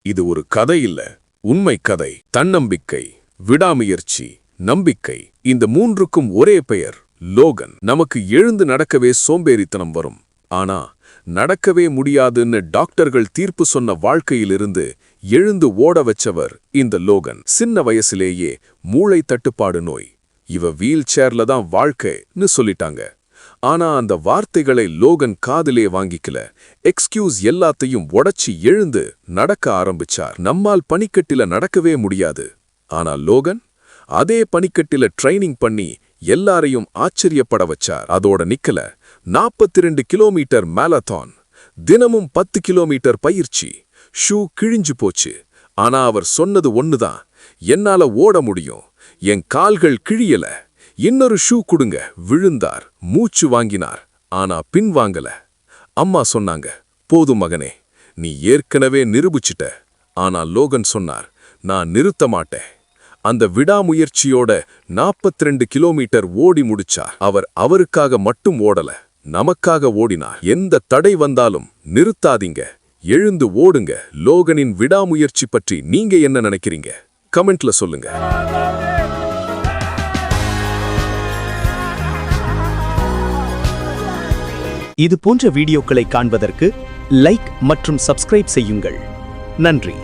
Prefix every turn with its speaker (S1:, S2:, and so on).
S1: இது ஒரு கதை இல்ல, உண்மை கதை. தன்னம்பிக்கை, விடாமுயற்சி, நம்பிக்கை, இந்த மூன்றுக்கும் ஒரே பெயர் லோகன். நமக்கு எழுந்து நடக்கவே சோம்பேறித்தனம் வரும். ஆனா நடக்கவே முடியாதுன்னு டாக்டர்கள் தீர்ப்பு சொன்ன வாழ்க்கையிலிருந்து எழுந்து ஓட வச்சவர் இந்த லோகன். சின்ன வயசிலேயே மூளை தட்டுப்பாடு நோய். இவ வீல் சேர்ல தான் வாழ்க்கைன்னு சொல்லிட்டாங்க. ஆனா அந்த வார்த்தைகளை லோகன் காதிலே வாங்கிக்கல. எக்ஸ்கியூஸ் எல்லாத்தையும் உடைச்சி எழுந்து நடக்க ஆரம்பிச்சார். நம்மால் பனிக்கட்டில நடக்கவே முடியாது. ஆனா லோகன் அதே பனிக்கட்டில ட்ரைனிங் பண்ணி எல்லாரையும் ஆச்சரியப்பட வச்சார். அதோட நிக்கல. 42 கிலோமீட்டர் மாரத்தான், தினமும் 10 கிலோமீட்டர் பயிற்சி. ஷூ கிழிஞ்சு போச்சு. ஆனா அவர் சொன்னது ஒண்ணுதான், என்னால ஓட முடியும், என் கால்கள் கிழியல, இன்னொரு ஷூ கொடுங்க. விழுந்தார், மூச்சு வாங்கினார், ஆனா பின் வாங்கல. அம்மா சொன்னாங்க, போதும் மகனே, நீ ஏற்கனவே நிரூபிச்சிட்ட. ஆனா லோகன் சொன்னார், நான் நிறுத்த மாட்டேன். அந்த விடாமுயற்சியோட 42 கிலோமீட்டர் ஓடி முடிச்சார். அவர் அவருக்காக மட்டும் ஓடல, நமக்காக ஓடினார். எந்த தடை வந்தாலும் நிறுத்தாதீங்க, எழுந்து ஓடுங்க. லோகனின் விடாமுயற்சி பற்றி நீங்க என்ன நினைக்கிறீங்க? கமெண்ட்ல சொல்லுங்க.
S2: இது போன்ற வீடியோக்களை காண்பதற்கு லைக் மற்றும் சப்ஸ்கிரைப் செய்யுங்கள். நன்றி.